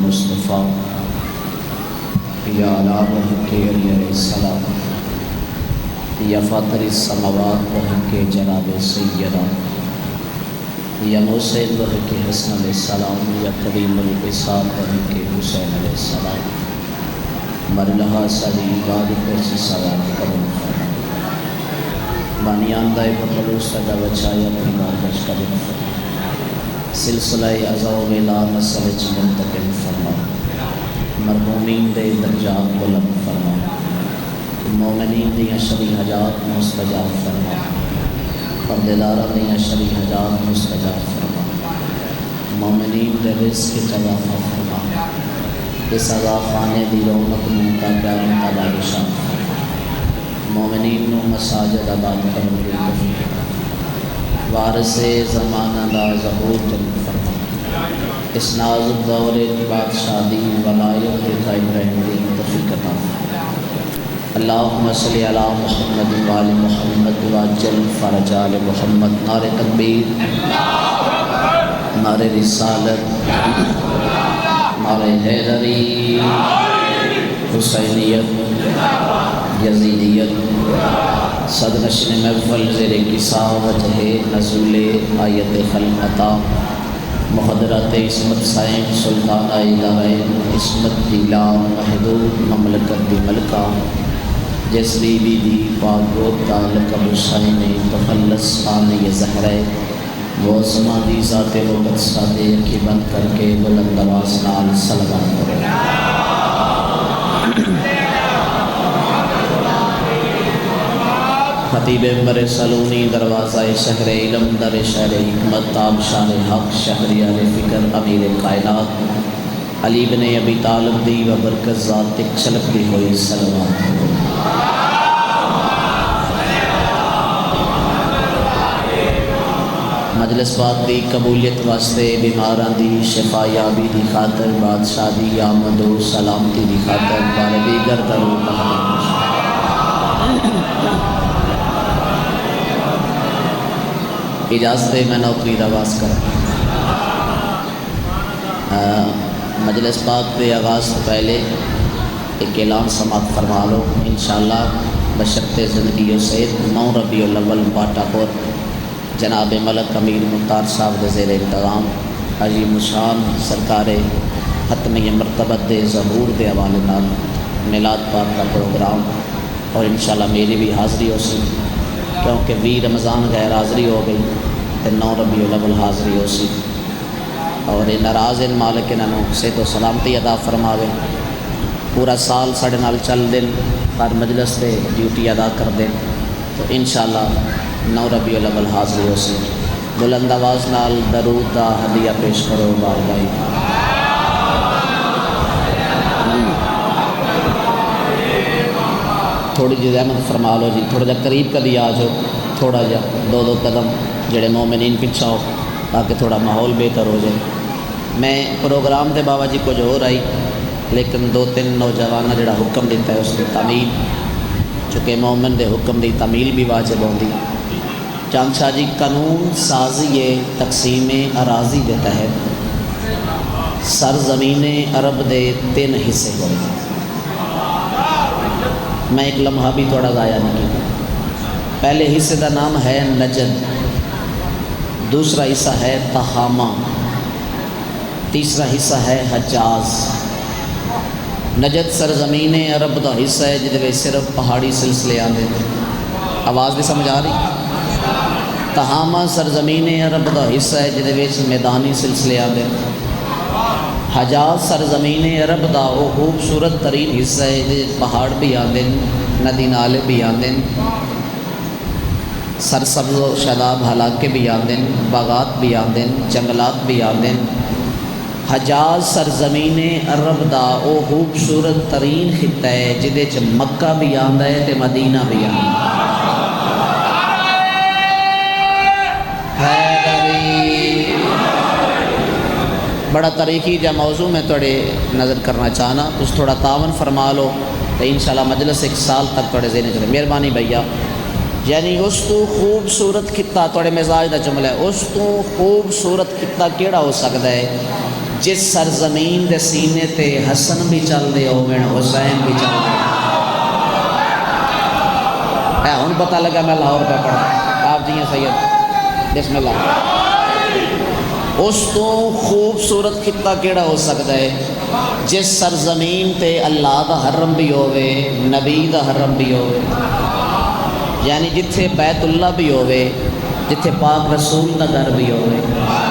مصطفیٰ یا علی حق علیہ السلام یا فاطر السماوات وحق جناب سیدہ یا موسیٰ وحق حسن علیہ السلام یا کریم الاسام وحق حسین علیہ السلام مرلہا صلی بارک سے سلام کروں بانیان دائے پتلو سجا بچایا اپنی بارگش کریں سلسلہ ازاو ویلا نسل منتقل فرما مرحومین دے درجات بلند فرما مومنین دیا شرعی حاجات مستجاب فرما پردیدارہ دیا شرعی حاجات مستجاب فرما مومنین دے رزق چضافہ فرما اس عذا خانے دی رونق نوتا پیاروں تباہ شان مومنین نو مساجد آباد کرنے دی توفیق وارث زمانہ دا ظہور جنت فرما اس نازک دور بادشاہی ولایت قائم رہنے دی توفیق عطا فرما اللہم صلی علی محمد وآل محمد واجل فرج آل محمد نعرہ تکبیر نعرہ رسالت نعرہ حیدری حسینیت یزیدیت صدرشن محفل زیر کسا وجہ نزول آیت خلقتا محضرت عصمت سائن سلطان ادارین عصمت دیلا محدود مملکت دی ملکہ جس بی بی دی پاک تعلق حسین تخلص آنے زہرے وہ اسما دی ذات مقدسہ دے کی بند کر کے بلند آواز نال صلوات کرو خطیب مر سلونی دروازہ شہر علم در شہر حکمت تاب شان حق شہریار فکر امیر کائنات علی بن ابی طالب دی و برکت ذات تک چھلکتی ہوئی صلوات مجلس پاک دی قبولیت واسطے بیماراں دی شفا یابی دی خاطر بادشاہ دی آمد و سلامتی دی خاطر باربی گردر و اجازت ہے میں نوکری دواز کروں مجلس پاک دے آغاز سے پہلے ایک اعلان سماعت فرما لو انشاءاللہ بشرط زندگی و صحت 9 ربیع الاول باٹا پور جناب ملک امیر مختار صاحب دے زیر انتظام عظیم الشان سرکار ختمی مرتبت دے ظہور دے حوالے نال میلاد پاک کا پروگرام اور انشاءاللہ میری بھی حاضری ہو سی کیونکہ 20 رمضان غیر حاضری ہو گئی تو 9 ربیع الاول حاضری ہو سی اور ناراض ان مالک انہوں سے تو سلامتی عطا فرماوے پورا سال ساڑھے نال چل دن ہر مجلس سے ڈیوٹی ادا کر دیں تو انشاءاللہ 9 ربیع الاول حاضری ہو سی بلند آواز نال درود دا ہدیہ پیش کرو بار بھائی تھوڑی جی زحمت فرما لو جی تھوڑا جا قریب کا دیا آجو تھوڑا جا 2 قدم جڑے مومنین پچھا ہو تاکہ تھوڑا ماحول بہتر ہو جائے میں پروگرام دے بابا جی کچھ ہو رہی لیکن 2-3 نوجوانہ جڑا حکم دیتا ہے اس کی تعمیل چونکہ مومن دے حکم دی تعمیل بھی واجب ہوندی چاند شاہ جی قانون سازی تقسیم اراضی دے تحت سرزمین عرب دے 3 حصے ہوئے میں ایک لمحہ بھی تھوڑا ضائع نہیں کیا پہلے حصے کا نام ہے نجد دوسرا حصہ ہے تہامہ تیسرا حصہ ہے حجاز نجد سرزمین عرب کا حصہ ہے جہاں صرف پہاڑی سلسلے آتے آواز بھی سمجھ آ رہی تہامہ سرزمین عرب کا حصہ ہے جہاں میدانی سلسلے آتے حجاز سرزمین عرب دا وہ خوبصورت ترین حصہ ہے جہاں پہاڑ بھی آتے ندی نالے بھی آتے سرسبز و شاداب علاقے بھی آتے باغات بھی آتے جنگلات بھی آتے حجاز سرزمین عرب دا وہ خوبصورت ترین خطہ ہے جہاں مکہ بھی آتا ہے تے مدینہ بھی آتا ہے بڑا تاریخی جا موضوع میں توڑے نظر کرنا چاہنا اس تھوڑا تعاون فرما لو تو انشاءاللہ مجلس 1 سال تک توڑے ذہن چلے مہربانی بھیا یعنی اس تو خوبصورت خطہ توڑے مزاج دا جملہ ہے اس تو خوبصورت خطہ کیڑا ہو سکتا ہے جس سرزمین دے سینے تے حسن بھی چل دے ہوئے حسین بھی چل دے ہن پتہ لگا میں لاہور پہ پڑھا آپ جی ہیں سید بسم اللہ اس تو خوبصورت خطہ کیڑا ہو سکتا ہے جس سرزمین تے اللہ دا حرم بھی ہوئے نبی دا حرم بھی ہوئے یعنی جتھے بیت اللہ بھی ہوئے جتھے پاک رسول دا گھر بھی ہوئے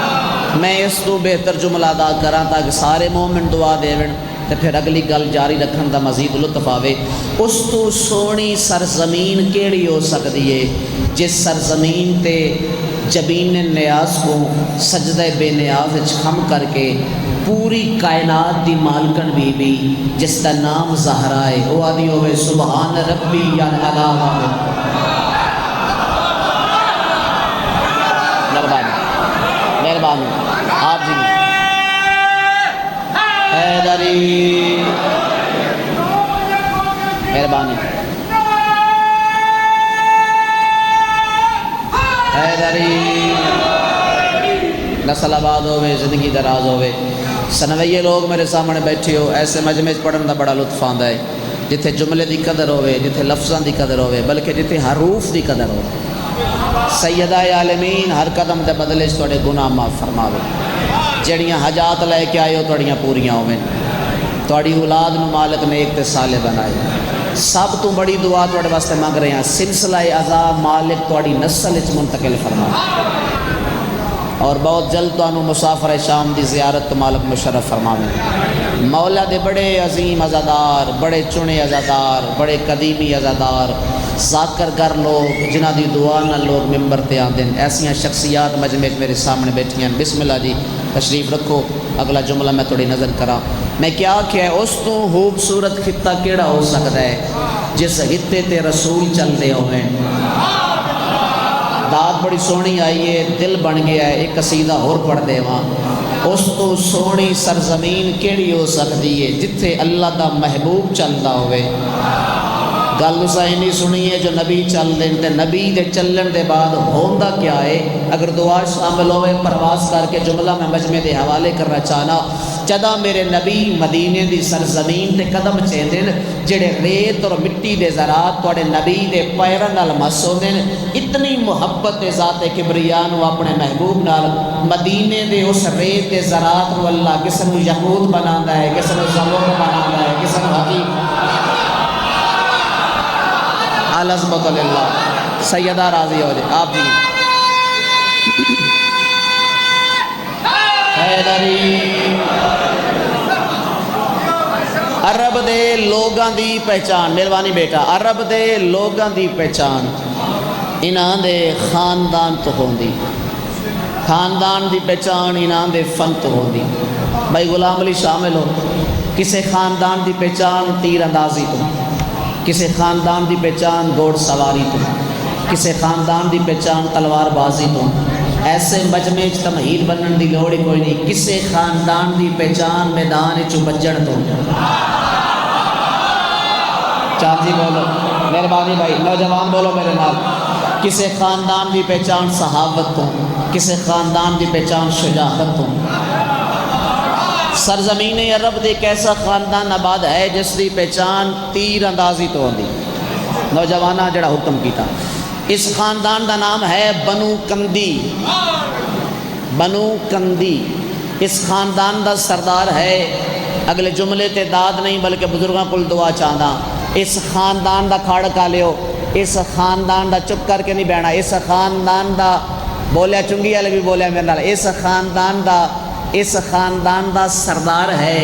میں اس تو بہتر جملہ ادا کراں تاکہ سارے مومن دعا دیون تے پھر اگلی گل جاری رکھن دا مزید لطف آوے اس تو سونی سرزمین کیڑی ہو سکتی ہے جس سرزمین تے جبین نیاز کو سجدہ بے نیاز خم کر کے پوری کائنات دی مالکن بی بی جس کا نام زہرا ہے وہ آدھی ہوئے سبحان ربی یا علاوہ مہربانی آپ جی حیدری مہربانی حیدری نسل آباد ہوئے زندگی دراز ہوئے سنویے لوگ میرے سامنے بیٹھے ہو ایسے مجمع پڑھن دا بڑا لطف آندا ہے جتھے جملے دی قدر ہوئے جتھے لفظاں دی قدر ہوئے بلکہ جتھے حروف دی قدر ہوئے سیدہ عالمین ہر قدم دے بدلے تھوڑے گناہ معاف فرماوے جڑیاں حاجات لے کے آئے ہو تھوڑیاں پوریاں ہوئے تھوڑی اولاد نو مالک نیک تے صالح بنائے سب تو بڑی دعا تھوڑے واسطے مانگ رہے ہیں سلسلہ عزا مالک تھوڑی نسل اچ منتقل فرما اور بہت جلد تانوں مسافر شام دی زیارت تو مالک مشرف فرماوے مولا دے بڑے عظیم عزادار بڑے چنے عزادار بڑے قدیمی عزادار ذاکر گر لوگ جنہ دی دعا نہ لوگ ممبر تے آندے ایسیاں شخصیات مجمع میرے سامنے بیٹھی ہیں بسم اللہ جی تشریف رکھو اگلا جملہ میں تھوڑی نظر کراں میں کیا اس تو خوبصورت خطہ کیڑا ہو سکتا ہے جس خطے تے رسول چل دے ہوئے داد بڑی سونی آئی ہے دل بن گیا ہے ایک قصیدہ اور پڑھ دے وہاں اس تو سونی سرزمین کیڑی ہو سکتی ہے جتھے اللہ دا محبوب چلدا ہوئے گل صحیح نہیں سنی ہے جو نبی چل دیں تے نبی دے چلن دے بعد ہوندا کیا ہے اگر دعا شامل ہوئے پرواز کر کے جملہ میں مجمع دے حوالے کرنا چاہنا جدا میرے نبی مدینے دی سرزمین تے قدم چیندن جڑے ریت اور مٹی دے ذرات توڑے نبی دے پیرن نال مس ہوندن اتنی محبت ذات کبریا نو اپنے محبوب نال مدینے دے اس ریت دے ذرات نو اللہ کسے نو یاقوت بناندا ہے کسے نو زمرد بناندا ہے کسے نو حقیق العظمت اللہ سیدہ راضی ہو جائے آپ جی حیدری عرب دے لوگاں دی پہچان مہربانی بیٹا عرب دے لوگاں دی پہچان انہاں دے خاندان تو ہوندی خاندان دی پہچان انہاں دے فن تو ہوندی بھائی غلام علی شامل ہو کسے خاندان دی پہچان تیر اندازی تو کسی خاندان دی پہچان گھوڑ سواری تو کسی خاندان دی پہچان تلوار بازی تو ایسے مجمع تمہید بنن دی لوڑ ہی کوئی نہیں کسی خاندان دی پہچان میدان چو بجن تو چاند جی بولو مہربانی بھائی نوجوان بولو میرے نال کسی خاندان دی پہچان صحابت تو کسی خاندان دی پہچان شجاعت تو سرزمین عرب دے ایک ایسا خاندان آباد ہے جس دی پہچان تیر اندازی تو ہوندی نوجوانہ جڑا حکم کیتا اس خاندان دا نام ہے بنو کندی بنو کندی اس خاندان دا سردار ہے اگلے جملے تے داد نہیں بلکہ بزرگاں کل دعا چاہنا اس خاندان دا کھاڑ کا لیو اس خاندان دا چپ کر کے نہیں بیٹھنا اس خاندان دا بولیا چنگی والے بھی بولیا میرے نال اس خاندان دا سردار ہے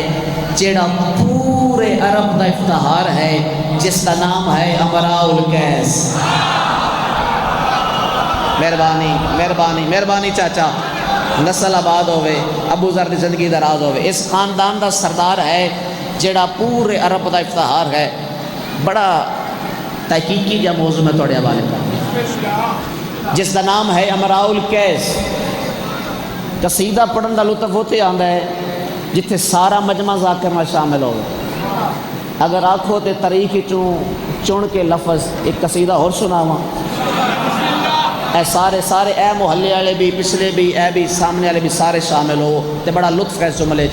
جیڑا پورے عرب دا افتخار ہے جس کا نام ہے امراء القیس مہربانی مہربانی مہربانی چاچا نسل آباد ہوئے ابو ذر دی زندگی دراز ہوئے اس خاندان دا سردار ہے جیڑا پورے عرب دا افتخار ہے بڑا تحقیقی جا موضوع میں توڑے حوالے کر جس کا نام ہے امراء القیس قصیدہ پڑھن دا لطف ہوتے آندا ہے جتھے سارا مجمع ذاکر میں شامل ہو اگر آنکھو تے طریقی چون کے لفظ ایک قصیدہ اور سناواں اے سارے اے محلے والے بھی پچھلے بھی اے بھی سامنے والے بھی سارے شامل ہو تے بڑا لطف ہے اس جملے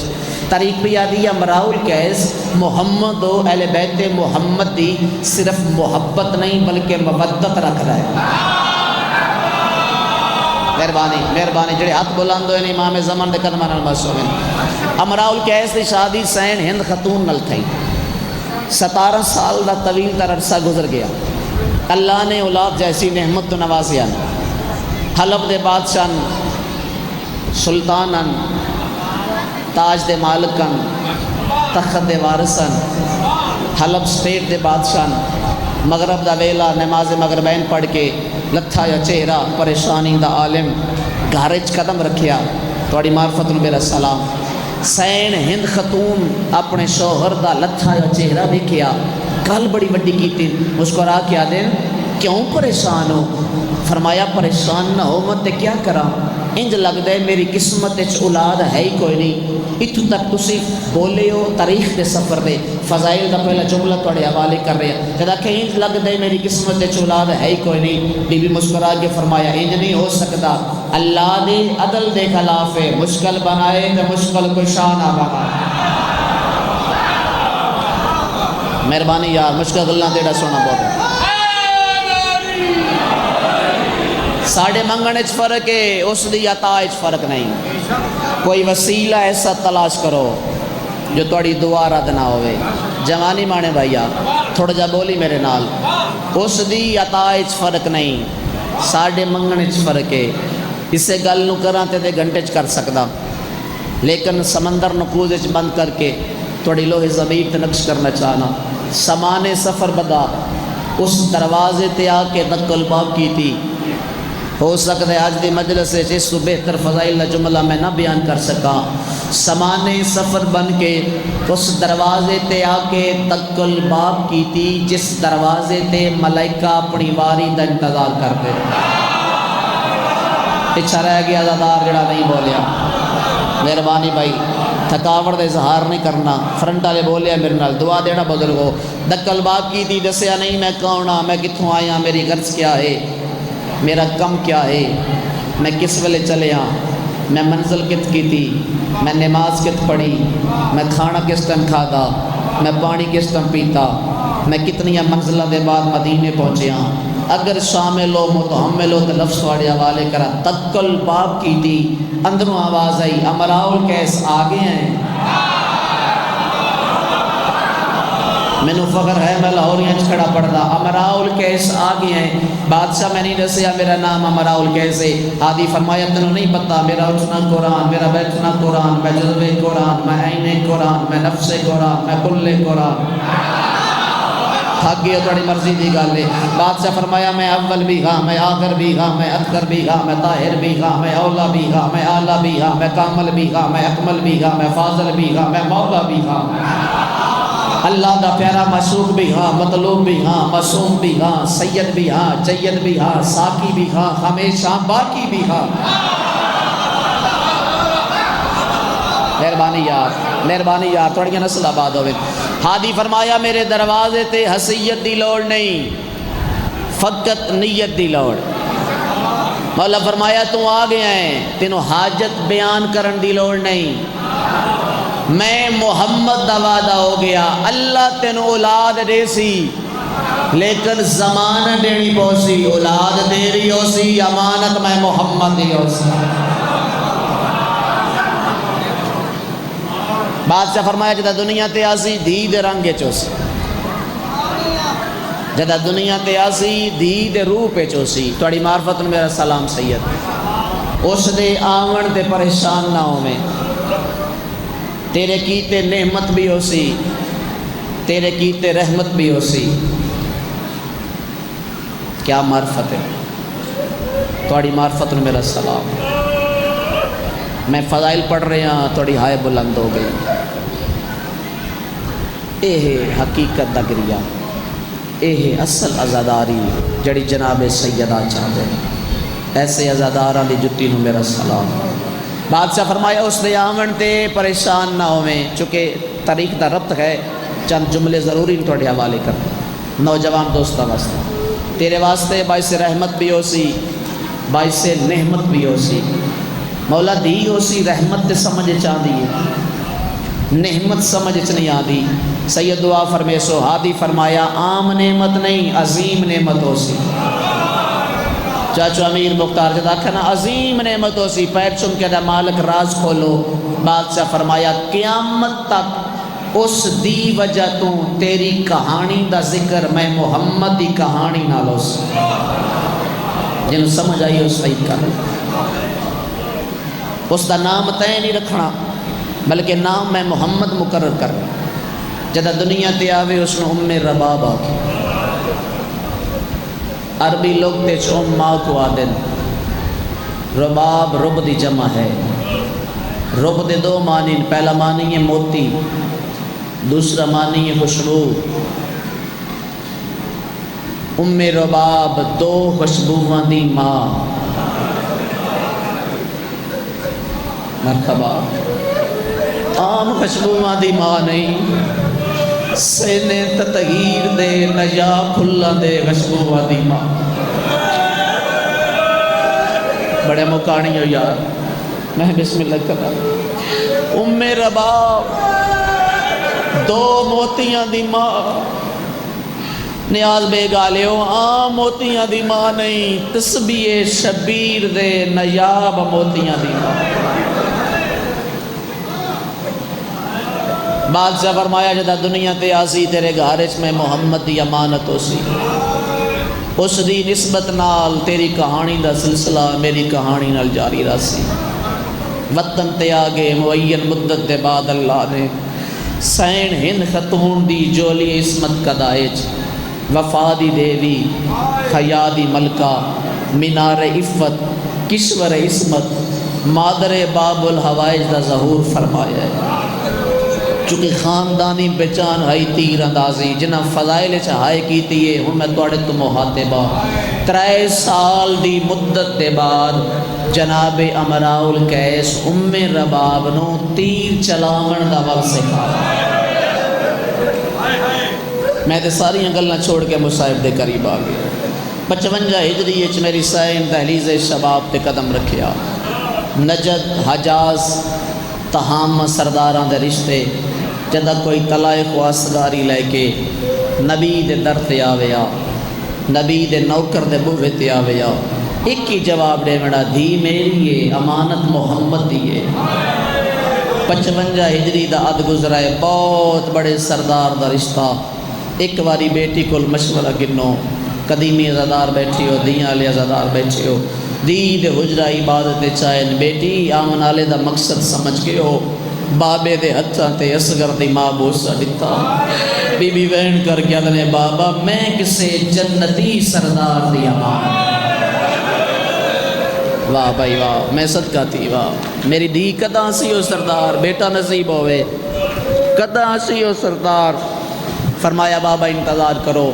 طریق بھی آدھی امراء الکیس محمد و اہل بیت محمد دی صرف محبت نہیں بلکہ مودت رکھ رہا ہے۔ مہربانی جڑے ہاتھ بلند ہوئے امام زمان دے قدماں نال مسو ہیں۔ امراء الکیس دی شادی سین ہند خاتون نال تھی۔ 17 سال دا طویل تر عرصہ گزر گیا، اللہ نے اولاد جیسی نعمت تو نوازیا، حلب دے بادشاہ سلطانن، تاج دے مالکن، تخت دے وارثن، حلب سٹیٹ دے بادشاہ، مغرب دا ویلا نماز مغربین پڑھ کے لتھا یا چہرہ پریشانی دا عالم گھرچ قدم رکھیا، تھوڑی معرفت میرا سلام۔ سین ہند خاتون اپنے شوہر دا لتھا یا چہرہ دیکھیا، گل بڑی وڈی کیتی، مسکرا کے آدھے کیوں پریشان ہو؟ فرمایا پریشان نہ ہو میں کیا کرا، انج لگتا ہے میری قسمت اولاد ہے ہی کوئی نہیں۔ اتوں تک تسی بولے ہو تاریخ دے سفر دے فضائل دا پہلا جملہ تھوڑے حوالے کر رہے ہیں، جدا کہ انج لگتا ہے میری قسمت اولاد ہے ہی کوئی نہیں۔ بی بی مسکرا کے فرمایا انج نہیں ہو سکتا، اللہ دے عدل دے خلاف ہے، مشکل بنائے تو مشکل کو شان نہ بنائے۔ مہربانی یار مشکل گلاں تیرا سونا بہت ہے۔ ساڑھے منگنے چ فرق ہے، اس دی عطا چ فرق نہیں۔ کوئی وسیلہ ایسا تلاش کرو جو تھوڑی دعا رد نہ ہوئے۔ جوانی مانے بھائیا تھوڑا جا بولی میرے نال، اس دی عطا چ فرق نہیں، ساڑھے منگنے چ فرق ہے۔ اسے گل نو کراں تے گھنٹے چ کر سکدا، لیکن سمندر نو کوزے چ بند کر کے تھوڑی لوہے ضمیر تے نقش کرنا چاہنا۔ سمانے سفر بدا اس دروازے تے آ کے دق الباب کی تھی، ہو سکتا ہے آج دی مجلس سے اس کو بہتر فضائل کا جملہ میں نہ بیان کر سکا۔ سمانے سفر بن کے اس دروازے تے آ کے دق الباب کی تھی، جس دروازے تے ملائکہ اپنی واری دا انتظار کرتے۔ پیچھا رہ گیا زادار جڑا نہیں بولیا، مہربانی بھائی تھکاوٹ دا اظہار نہیں کرنا، فرنٹ والے بولیا میرے نال دعا دینا بزرگو۔ دق الباب کی تھی، دسیا نہیں میں کون ہاں، میں کتھوں آیا، میری غرض کیا ہے، میرا کم کیا ہے، میں کس ویلے چلے ہاں، میں منزل کت کی تھی، میں نماز کت پڑھی، میں کھانا کس ٹائم کھادا، میں پانی کس ٹائم پیتا، میں کتنی منزلوں دے بعد مدینے پہنچے ہاں۔ اگر شامل ہو متحمل ہو تو لفظ واڑے حوالے کرا۔ دق الباب کی تھی، اندروں آواز آئی امراء الکیس آگے ہیں۔ مینوں فخر ہے میں لاہوریاں کھڑا پڑھدا، امراء الکیس آگے ہیں۔ بادشاہ میں نہیں دسیا میرا نام امراء الکیس ہے، ہادی فرمایا تینوں نہیں پتہ، میرا اٹھنا قرآن، میرا بیٹھنا قرآن، میں جذبے قرآن، میں عین قرآن، میں نفس قرآن، میں کل قرآن۔ تھک گئے تھوڑی مرضی دی گل ہے۔ بادشاہ فرمایا میں اول بھی ہاں، میں آخر بھی ہاں، میں اذکر بھی ہاں، میں طاہر بھی ہاں، میں اولا بھی ہاں، میں اعلیٰ بھی ہاں، میں کامل بھی ہاں، میں اکمل بھی ہاں، میں فاضل بھی ہاں، میں مولا بھی ہاں، اللہ دا پیارا معشوق بھی ہاں، مطلوب بھی ہاں، معصوم بھی ہاں، سید بھی ہاں، جید بھی ہاں، ساقی بھی ہاں، ہمیشہ باقی بھی ہاں۔ مہربانی یار تھوڑی نسل آباد ہوئے۔ ہادی فرمایا میرے دروازے تے حسیت دی لوڑ نہیں، فقط نیت دی لوڑ۔ مولا فرمایا تو آ گیا ہے، تینوں حاجت بیان کرن دی لوڑ نہیں، میں محمد دا وعدہ ہو گیا، اللہ تینوں اولاد دے سی، لیکن زمانہ دینی پوسی، اولاد دے رہی ہو سی، امانت میں محمد دی ہو سی۔ بادشاہ فرمایا جدہ دنیا تے آسی دھی دے رنگ چوسی، جدہ دنیا تے آسی دھی دے روح پہ چوسی۔ توڑی معرفت میرا سلام سید، اس دے آنگن تے پریشان نہ ہو میں، تیرے کیتے نعمت بھی ہو سی، تیرے کیتے رحمت بھی ہو سی۔ کیا معرفت ہے، توڑی معرفت میرا سلام۔ میں فضائل پڑھ رہے ہاں، توڑی ہائے بلند ہو گئی۔ اے حقیقت دا گریا، اے اصل عزاداری جڑی جناب سیدہ چاہتے، ایسے عزاداراں دی جتی نو میرا سلام۔ بادشاہ فرمایا اس دے آنگن تے پریشان نہ ہوئے، چونکہ تاریخ دا ربط ہے، چند جملے ضروری تھوڑے حوالے کر۔ نوجوان دوستہ واسطے تیرے واسطے باعث رحمت بھی ہو سی، باعث نعمت بھی ہو سی مولا دی ہو سی رحمت تے سمجھ چاہتی ہے نعمت سمجھ نہیں آتی سید دعا فرمے سو ہادی فرمایا عام نعمت نہیں عظیم نعمت ہو سی چاچو امیر مختار جدا کہنا عظیم نعمت ہو سی پیر چم کے دا مالک راز کھولو بادشاہ فرمایا قیامت تک اس دی وجہ تو تیری کہانی دا ذکر میں محمد دی کہانی نہ لو سی جنہوں سمجھ آئی اس صحیح کر اس دا نام تے نہیں رکھنا بلکہ نام میں محمد مقرر کر جدہ دنیا تے آوے اس نے ام رباب آکے عربی لوگ تے ام ماں کو آدن رباب رب دی جمع ہے رب دے دو معنی پہلا معنی ہے موتی دوسرا معنی ہے خوشبو ام رباب دو خوشبوواں دی ماں مرحبا عام خوشبوواں دی ماں نہیں سینے تطہیر دے نجا پھلا دے خوشبوواں دی ماں بڑے مکانی ہو یار میں بسم اللہ کر رہا ام رباب دو موتیاں دی ماں نیاز بے گالیو عام موتیاں دی ماں نہیں تسبیح شبیر دے نیاب موتیاں دی ماں بادشاہ فرمایا جدا دنیا تے آسی تیرے گھارچ میں محمد دی امانت ہو سی اس دی نسبت نال تیری کہانی دا سلسلہ میری کہانی نال جاری رسی وطن تے آگے معین مدت دے بعد اللہ نے سین ہند خاتون دی جولی عصمت قدائج وفا دی دیوی حیا دی ملکہ مینار عفت کشور عصمت مادر باب الحوائج دا ظہور فرمایا ہے چونکہ خاندانی پہچان ہائی تیر اندازی جنہ فضائل چاہائے کیتی ہے ہوں میں توڑے تو محاتبہ 3 سال دی مدت دے بعد جناب امراء القیس ام رباب نو تیر چلاون دا وقت سکھا میں تے ساری گلاں چھوڑ کے مصاحب دے قریب آ گیا 55 ہجری اچ میری سائن دہلیز شباب تے قدم رکھیا نجد حجاز تہام سرداراں دے رشتے جدہ کوئی طلائق واسگاری لے کے نبی دے در تے آویا نبی دے نوکر دے بوہے تے آویا ایک ہی جواب دے میڑا دھی میری ہے امانت محمد دی ہے 55 ہجری دا عد گزرائے بہت بڑے سردار دا رشتہ ایک واری بیٹی کل مشورہ گنو قدیمی عزادار بیٹھی ہو دیاں علی عزادار بیٹھی ہو دید حجرہ عبادت چاہن بیٹی آمن آلے دا مقصد سمجھ کے ہو بابے دے ہتھاں تے اصغر دی ماں بوسا دیتا بی بی وین کر کے آدھنے بابا میں کسے جنتی سردار دی امان واہ بھائی واہ میں صدقہ تھی واہ میری دی کداں سی ہو سردار بیٹا نصیب ہوئے کداں سی ہو سردار فرمایا بابا انتظار کرو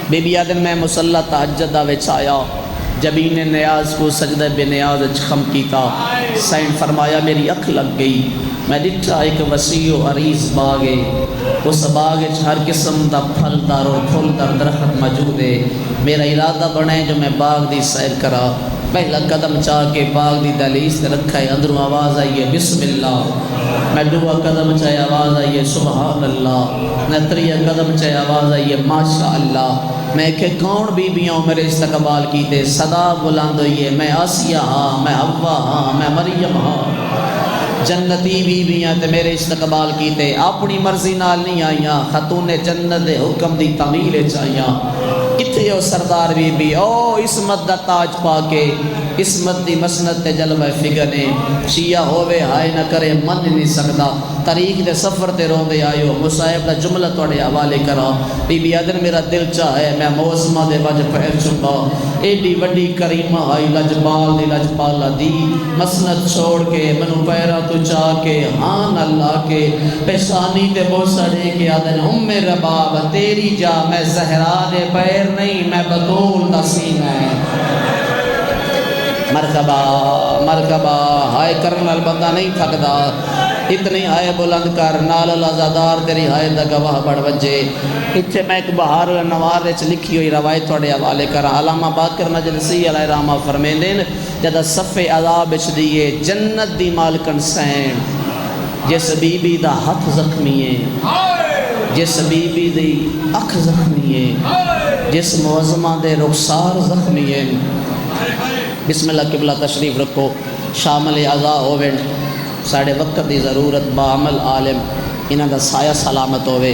بی بی آدن میں مسلح تحجد وچ آیا جبین نیاز کو سجدہ بے نیاز خم کیتا سائن فرمایا میری اکھ لگ گئی میں ڈٹھا ایک وسیع و عریض باغے اس باغ ہر قسم دا پھل دار اور پھول دار درخت موجود ہے میرا ارادہ بنے جو میں باغ دی سیر کرا پہلا قدم چاہ کے باغ دی دہلیز تے رکھا ہے اندروں آواز آئی ہے بسم اللہ میں دعا قدم چاہے آواز آئی ہے سبحان اللہ میں تریہ قدم چاہے آواز آئی ہے ماشاء اللہ میں کہ کون بیبیاں میرے استقبال کی تے صدا بلند ہوئی ہے میں آسیہ ہاں میں حوا ہاں میں مریم ہاں جنتی بیبیاں تے میرے استقبال کی تے اپنی مرضی نال نہیں آئیاں خاتون جنت دے حکم دی تعمیل چاہیاں کتھے ہو سردار بی بی او عصمت دا تاج پا کے عصمت دی مسند تے جلوہ فگنے شیعہ ہووے ہائے نہ کرے من نہیں سکتا تاریخ دے سفر تے رو دے آئیو مصاحب دا جملہ توڑے حوالے کرا بی بی آدن میرا دل چاہے میں موسمہ دے وجہ پھیر چکا ایڈی وڈی کریمہ آئی لجبال دی لجبالا دی مسند چھوڑ کے منو پیرا تو چاہ کے ہان اللہ کے پیشانی تے بوسڑے کے آدن ام رباب تیری جا میں زہرا دے پیر نہیں میں بطول نسیم ہے مرحبا مرحبا ہائے کرن وال بندہ نہیں تھکدا اتنی ہائے بلند کر نال العزادار تیری ہائے دا گواہ بڑھ وجے اتھے میں ایک بہار نوار وچ لکھی ہوئی روایت تھوڑے حوالے کر علامہ باقر مجلسی علیہ رحمہ فرمیندے نے جدہ صفِ عذاب وچ دیئے جنت دی مالکن سین جس بی بی دا ہاتھ زخمی ہے جس بی بی دی اکھ زخمی ہے جس معظمہ دے رخسار زخمی ہے بسم اللہ قبلہ تشریف رکھو شامل اعضاء ہوویں ساڑھے وقت دی ضرورت بعمل عالم انہاں دا سایہ سلامت ہوئے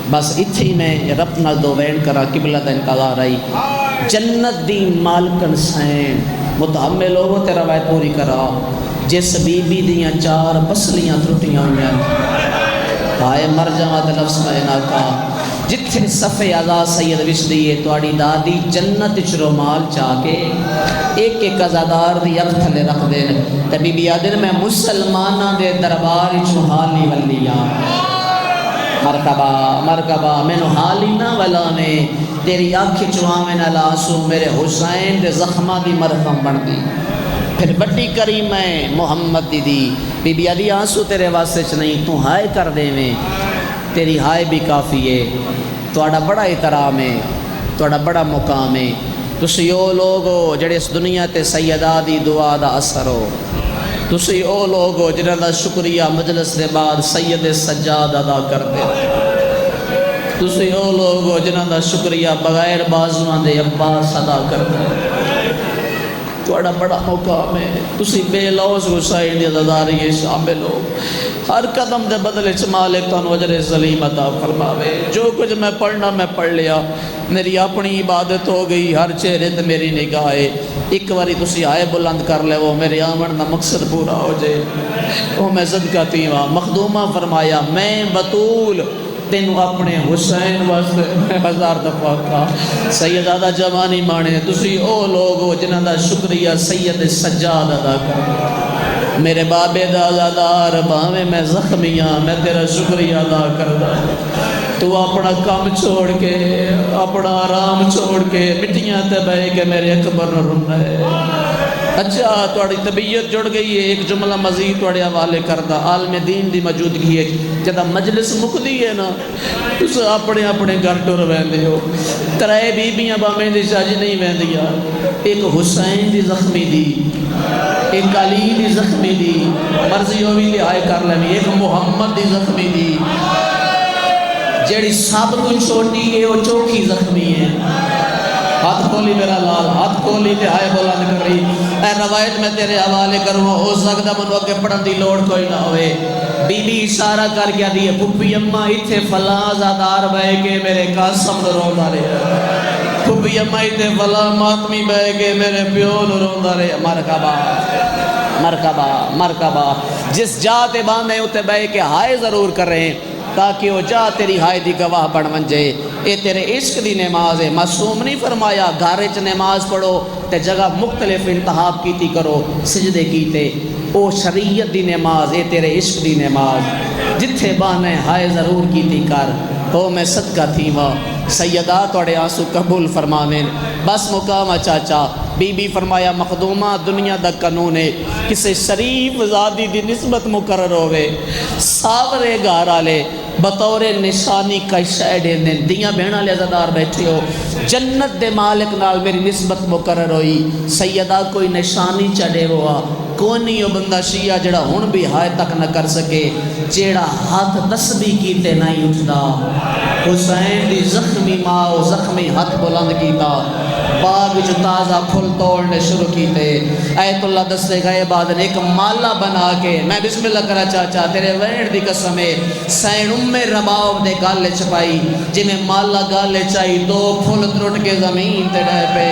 بس اتھی میں رب نال دو وین کرا قبلہ دا انتظار آئی جنت دی مالکن سین متحمل ہوو تے روایت پوری کرا جس بی بی دیاں چار پسلیاں ترٹیاں ہوئیں ہائے مر جاوات لفظ میں ناکا جتھے صفِ عزا سید وش دیئے توڑی دادی جنت چرومال چاہ کے ایک ایک عزادار دی اک تھلے رکھ دین تے بی بی آدن میں مسلمانہ دے دربار چوہالی والیا مرکبہ مرکبہ میں نو حالی نہ ولانے تیری آنکھ چوہاں نہ لاسو میرے حسین دے زخمہ دی مرفم بن دی پھر بڑی کریم ہے محمد دی بی بی علی آنسو تیرے واسطے چ نہیں تو ہائے کر دے میں تیری ہائے بھی کافی ہے توڑا بڑا احترام ہے توڑا بڑا مقام ہے تسی او لوگ ہو جڑے اس دنیا تے سیدہ دی دعا دا اثر ہو تسی او لوگ ہو جنہاں دا شکریہ مجلس دے بعد سید سجاد ادا کر دے تسی او لوگ ہو جنہاں دا شکریہ بغیر بازوان دے عباس ادا کر دے توڑا بڑا مقام ہے تسی بے لوز حسین دی عزاداری شامل ہو ہر قدم دے بدلے مالک تن وجر ظلیم عطا فرماوے جو کچھ میں پڑھنا میں پڑھ لیا میری اپنی عبادت ہو گئی ہر چہرے تے میری نگاہ ہے ایک واری تسی آئے بلند کر لے وہ میرے آمن دا مقصد پورا ہو جائے وہ میں صدقہ تیواں مخدومہ فرمایا میں بطول تینوں اپنے حسین واسطے میں ہزار دفعہ کہا سیدادہ جوانی مانے تسی او لوگ ہو جنہاں دا شکریہ سید سجاد ادا کر میرے بابے دا آزادار باویں میں زخمیاں میں تیرا شکریہ ادا کردہ تو اپنا کام چھوڑ کے اپنا آرام چھوڑ کے مٹیاں تے بے کے میرے اکبر رن ہے اچھا توڑی طبیعت جڑ گئی ہے ایک جملہ مزید توڑے حوالے کردہ عالم دین دی موجودگی ہے جدہ مجلس مکدی ہے نا اس اپنے اپنے گھر ٹور ویندے ہو ترائے بیبیاں بامیں دی شاجی نہیں ویندیا ایک حسین دی زخمی دی ایک علی دی زخمی دی مرضی ہوئی لے آئے کر لیں ایک محمد دی زخمی دی جیڑی سب کو چھوٹی ہے وہ چوکھی زخمی ہے ہاتھ کھولی میرا لال ہاتھ کھولی تے ہائے بلند کر رہی اے روایت میں تیرے حوالے کروں ہو سکتا منو کے پڑھن دی لوڑ کوئی نہ ہوئے بی بی اشارہ کر گیا دیئے پھپی اممہ اتھے فلاں زادار بے کے میرے قاسم رو دارے پھپی اممہ اتھے فلاں ماتمی بے کے میرے پیون رو دارے مرکبہ مرکبہ مرکبہ جس جاتے باندھے اتھے بے کے ہائے ضرور کر رہے ہیں تاکہ وہ جا تیری ہائے دی گواہ بن منجے اے تیرے عشق دی نماز ہے معصوم نہیں فرمایا گھارے چ نماز پڑھو تے جگہ مختلف انتخاب کیتی کرو سجدے کیتے او شریعت دی نماز اے تیرے عشق دی نماز جتھے بانے ہائے ضرور کیتی کر او میں صدقہ تھی ماں سیدہ توڑے آنسو قبول فرماویں بس مقامہ چاچا بی بی فرمایا مخدومہ دنیا دا قانون ہے کسے شریف زادی دی نسبت مقرر ہوئے ساورے گارا لے بطور نشانی کا شہدے نے دیاں بہنہ لے عزادار بیٹھے ہو جنت دے مالک نال میری نسبت مقرر ہوئی سیدہ کوئی نشانی چڑھے ہوا کونی ہو بندہ شیعہ جڑا ہون بھی ہائے تک نہ کر سکے جیڑا ہاتھ تسبیح کیتے نہیں اٹھدا حسین دی زخمی ماں زخمی ہاتھ بلند کیتا باغ جو تازہ پھل توڑنے شروع کیتے ایت اللہ دستے گئے بعد ایک مالا بنا کے میں بسم اللہ کرا چاچا تیرے وینڈ دی قسمے سین رباؤ دے گالے چھپائی جی میں مالا گالے چاہی دو پھل ترٹ کے زمین تے رہ پہ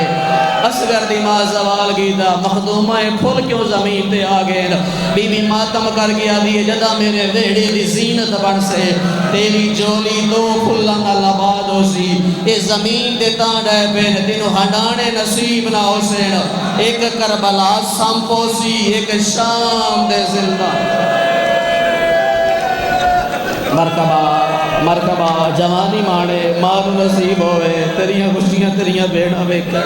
اصغر دی ماں زوال گیتا مخدومہ پھل کیوں زمین تے آگئے بی بی ماتم کر گیا دیئے جدا میرے ویڑے دی زینت بن سے تیری جولی دو پھلان اللہ باد ہو سی اے زمین دے تاں رہ پہ تینو ہڈانے نصیب نہ ہو سین ایک کربلا سامپو سی ایک شام دے زندہ مرکبہ مرکبہ جوانی مانے مار نصیب ہوئے تیریاں خوشیاں تیریاں بیڑا بیکڑ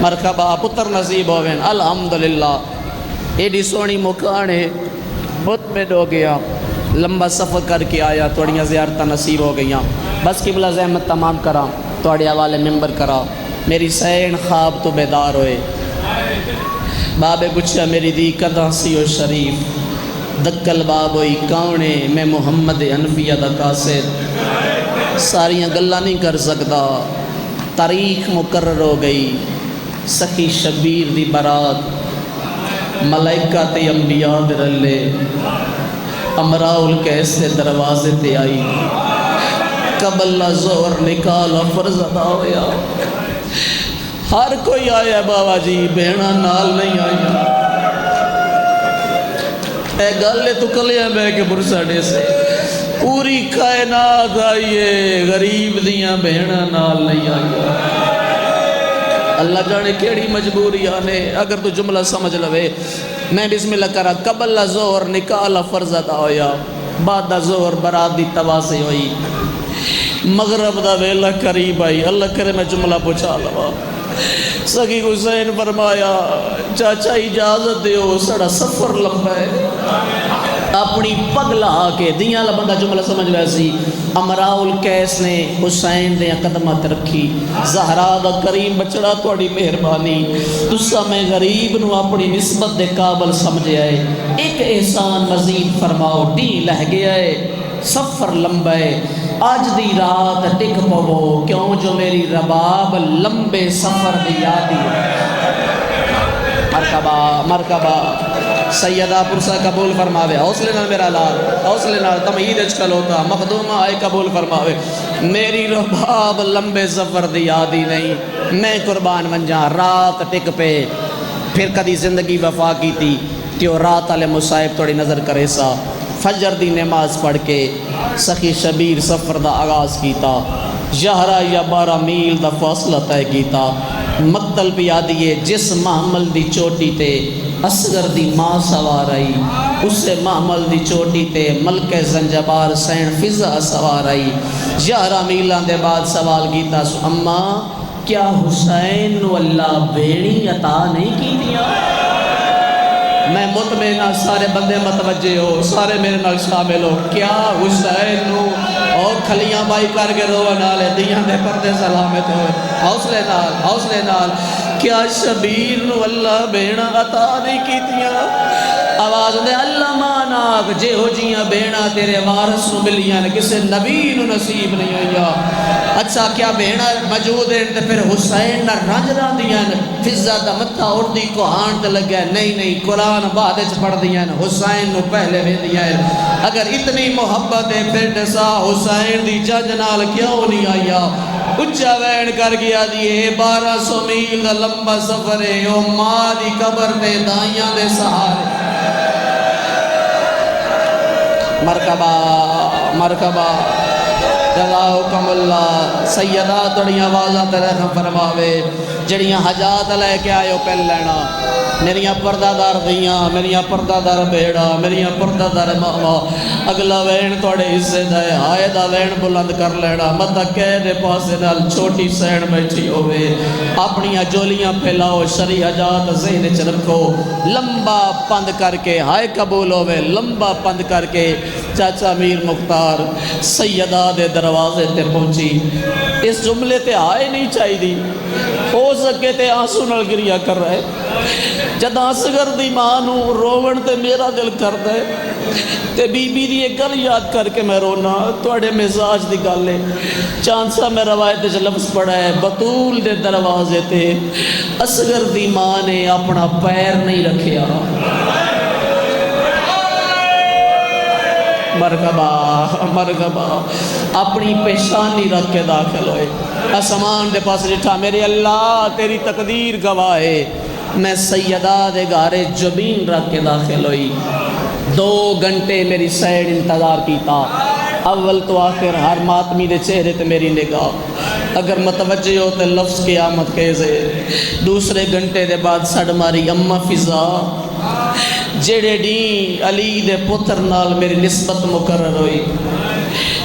مرکبہ پتر نصیب ہوئے الحمدللہ ایڈی سونی مکانے بہت مطمئن ہو گیا، لمبا سفر کر کے آیا، تھوڑیاں زیارتاں نصیب ہو گئیاں، بس قبلہ زحمت تمام کرا، تھوڑے حوالے ممبر کرا، میری سین خواب تو بیدار ہوئے، بابے پوچھا میری دی کداں سی او شریف، دکل باب ہوئی کاؤنے میں محمد انفیہ دا قاصد، ساریاں گلاں نہیں کر سکتا، تاریخ مقرر ہو گئی، سخی شبیر دی برات، ملائکہ تے انبیاء دے رلے، امراء القیس دے دروازے تے آئی، قبل ظہر نکالا فرض ادا ہویا، ہر کوئی آیا بابا جی بہنا نال نہیں آیا، اے گلے تو کلیاں بے کے برساڑے سے پوری کائنات آئیے، غریب دیاں بہنا نال نہیں آیا، اللہ جانے کیڑی مجبوری آنے، اگر تو جملہ سمجھ لوے، میں بسم اللہ کرا، قبل ظہر نکالا فرض ادا ہویا، بعد ظہر برات دی توازے ہوئی، مغرب دا ویلہ قریب آئی، اللہ کرے میں جملہ پوچھا لوا، سگی حسین فرمایا چاچا اجازت دیو سڑا سفر لمبا ہے، اپنی پگلا کے دیاں بندہ جملہ سمجھ ویسی، امراء القیس نے حسین دے قدمت رکھی، زہرا دا کریم بچڑا توڑی مہربانی، تسا میں غریب نو اپنی نسبت دے قابل سمجھے آئے، ایک احسان مزید فرماؤ، ڈی لہ گیا ہے، سفر لمبا ہے، آج دی رات ٹک پو کیوں جو میری رباب لمبے سفر دی یادی، مرکبہ مرکبہ سیدہ پرسہ قبول فرماوے، حوصلے نال میرا لال، حوصلے نال تمہید اچکل ہوتا، مخدومہ آئے قبول فرماوے، میری رباب لمبے سفر دی یادی نہیں، میں قربان منجا رات ٹک پہ، پھر کدی زندگی وفا کی تھی، تیو رات علی مصائب توڑی نظر کرے سا، فجر دی نماز پڑھ کے سخی شبیر سفر دا آغاز کیتا، 11 یا 12 میل دا فاصلہ طے کیتا، مقتل پیا دیے جس محمل دی چوٹی تے اصغر دی ماں سوار آئی، اسے محمل دی چوٹی تے ملک زنجبار سین فضا سوار آئی، 11 میلان دے بعد سوال کیتا، اماں کیا حسین نو اللہ بیڑی عطا نہیں کی دیا؟ میں مطمئنہ سارے بندے متوجہ ہو، سارے میرے نال شامل ہو، کیا حسین نو اور کھلیاں بائی کر کے روہ نالے دیاں دے پردے سلامت ہوئے، حوصلے نال، کیا شبیر نو اللہ بینا عطا نہیں کیتیاں؟ آواز دے اللہ ماناک جے ہو جیاں بینا تیرے وارث نو ملیاں کسے نبی نو نصیب نہیں ہویا، اچھا کیا بینا موجود ہیں تے پھر حسین نہ رنج رہا دیاں فضا دا متھا اردی کو ہانٹ لگا، نہیں قرآن بعد اچھ پڑھ دیاں حسین نو پہلے بھی دیاں، اگر اتنی محبت ہے پھر نسا حسین دی جج نال کیوں نہیں آیا، اچھا وین کر گیا دیئے 1200 میل دا لمبا سفر ہے، او ماں دی قبر دے دائیاں دے سہارے، مرکبہ مرکبہ جزاکم اللہ، سیدہ توڑیاں آوازاں ترخ فرماوے، جڑیاں حجات لے کے آئے ہو پہل لینا، میریاں پردہ دار دیاں، میریاں پردہ دار بیڑا، میریاں پردہ دار ماما، اگلا وین توڑے حصے دائے، آئے دا وین بلند کر لینا، مدہ کہہ دے پاسے نال چھوٹی سین بیٹھی ہوئے، اپنیاں جولیاں پھیلاؤ، شریع حجات ذہن چ رکھو، لمبا پند کر کے ہائے قبول ہوئے، لمبا پند کر کے چاچا میر مختار سیدہ دے دروازے تے پہنچی، اس جملے تے آئے نہیں چاہی دی، ہو سکے تے آنسو نال گریا کر رہے، جد اصغر دی مانو روون تے میرا دل کر دے، تے بی بی دی ایک گل یاد کر کے میں رونا، توڑے مزاج دی گالے، چانسا میں روایت جو لفظ پڑھا ہے، بطول دے دروازے تے اصغر دی ماں نے اپنا پیر نہیں رکھیا، مرغبہ اپنی پیشانی رکھ کے داخل ہوئے، آسمان دے پاس جٹھا میرے اللہ تیری تقدیر گواہ ہے، میں سیدہ دے گارے جبین رکھ کے داخل ہوئی، 2 گھنٹے میری سیڈ انتظار کیتا، اول تو آخر ہر ماتمی دے چہرے تے میری نگاہ، اگر متوجہ ہو تے لفظ قیامت کیسے، دوسرے گھنٹے دے بعد سڑ ماری اماں فضا، جڑے ڈی علی دے پتر نال میری نسبت مقرر ہوئی،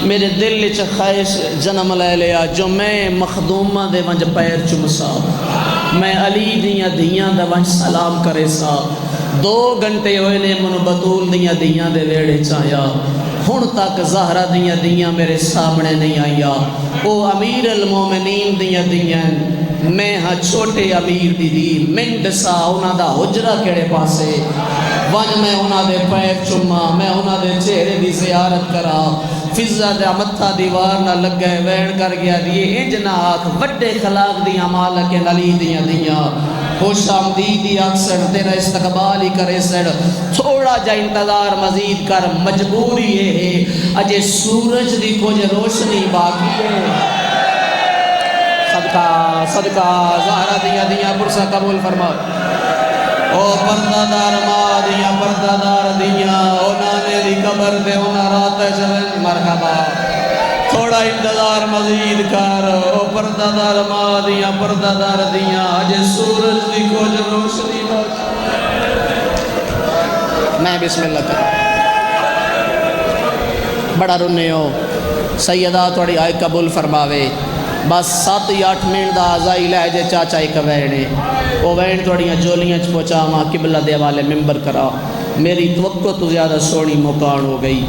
میرے دل چ خواہش جنم لے لیا جو میں مخدومہ دے ونج پیر چمسا، میں علی دیاں دیاں دے ونج سلام کرے سا۔ 2 گھنٹے ہوئے نے منو بطول دیاں دیاں دے ویڑے چایا، ہن تک زہرہ دیاں دیاں میرے سامنے نہیں آیا۔ او امیر المومنین دیاں دیاں، میں ہاں چھوٹے امیر دی دی، منڈ سا انہاں دا حجرہ کیڑے پاسے، ون میں انہاں دے پیر چما، میں انہاں دے چہرے دی زیارت کرا، فضا دے متھا دیوار نہ لگے وین کر گیا دیئے انج نہ آکھ وڈے خلاق دیاں مالک علی دیاں دیاں، خوش آمدیدی اکثر تیرا استقبال ہی کرے سڑ، تھوڑا جا انتظار مزید کر، مجبوری ہے اجے سورج دی کچھ روشنی باقی ہے۔ صدقہ صدقہ زہرہ دیاں دیاں پرسہ قبول فرما، او پردہ دار ماں دیاں پردہ دار دیاں، او نانے دی قبر دے اونا رات جوین مرحبا، تھوڑا انتظار مزید کر، او پردہ دار ماں دیاں پردہ دار دیاں، اجے سورج دی کچھ روشنی باقی۔ میں بسم اللہ کروں، بڑا رونے ہو سیدہ توڑی آئے قبول فرماوے، بس 7 یا 8 منٹ دا آزائی لے جے چاچا ایک وینے، وہ وین توڑیاں جولیاں چپوچا ماں قبلہ دے والے ممبر کرا، میری توقع تو زیادہ سونی مکان ہو گئی،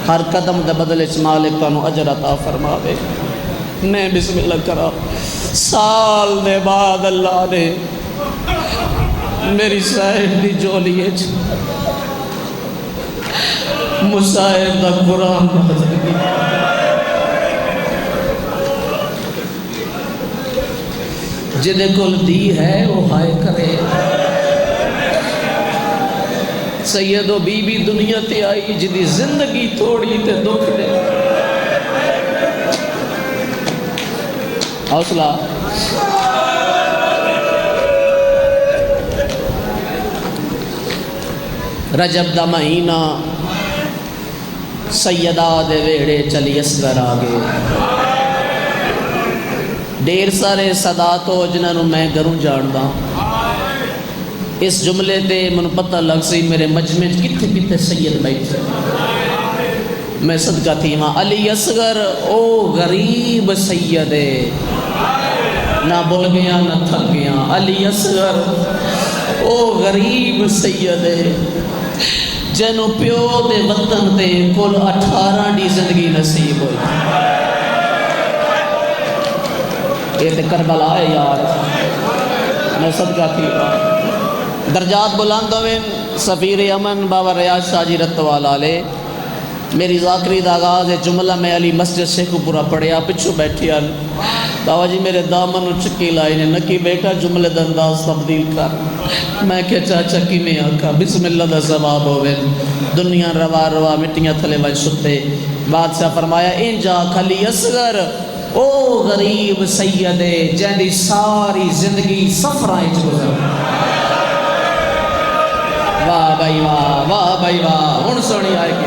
ہر قدم دے بدلے مالک تانوں اجر عطا فرماوے۔ میں بسم اللہ کرا، سال دے بعد اللہ نے میری صاحب دی جولیے مصاحب دا قرآن نازل کیا، جدے کل دی ہے وہ ہائے کرے، سید و بی بی دنیا تے آئی جدی زندگی توڑی تے دکھ دے، حوصلہ رجب دا مہینہ سیدہ دے ویڑے چلی اصغر آگے، ڈیر سارے صداتو جنہوں میں گھروں جاندہ، اس جملے تے من پتہ لگ سی میرے مجمع کتے کتے سید بیٹھے، میں صدقہ تھی ماں علی اصغر او غریب سید نہ بول گیا نہ تھک گیا، علی اصغر او غریب سید جنوں پیو دے وطن تے کل 18 دی زندگی نصیب ہوئی، یہ تے کربلا ہے یار، میں صدقہ تھی درجات بلند ہوئے سفیر امن بابا ریاض شاہ جی رتوالا لے، میری ذاکری دا آغاز ہے جملہ میں علی مسجد شیخو پورا پڑھیا، پچھو بیٹھی آل بابا جی میرے دامن چکی لائی نے نکی بیٹا جملے دا انداز تبدیل کر، میں کہ چاچا کی میں آکا بسم اللہ دا ثواب ہوئے، دنیا روا روا مٹیاں تھلے بھائی ستے، بادشاہ فرمایا انجا علی اصغر او غریب سید جہاں ساری زندگی سفرائیں گزر، واہ بھائی واہ واہ بھائی واہ، ہن سونی آئے گی،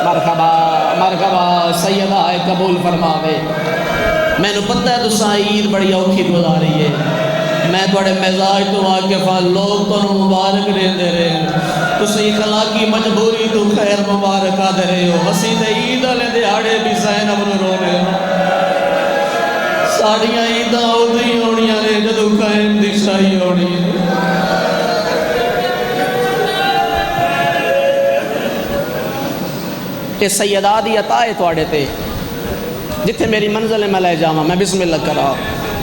مرحبا مرحبا سیدہ آئے قبول فرماوے۔ میں نے پتہ ہے تو سائید بڑی اوکھی گزاری ہے، میں توڑے مزاج تو واقفہ لوگ تو مبارک دے رہے ہیں، تسی اخلاقی مجبوری تو خیر مبارکہ دے رہے ہو، مسیح عید والے دیہاڑے بھی زینب نو رو رہے ہو، ساڑیاں عیداں اودھی ہونیاں نے جدو قائم دی شاہی ہونی ہے۔ کہ سیدہ دی عطا ہے توڑے تے جتھے میری منزل میں لے جاواں، میں بسم اللہ کرا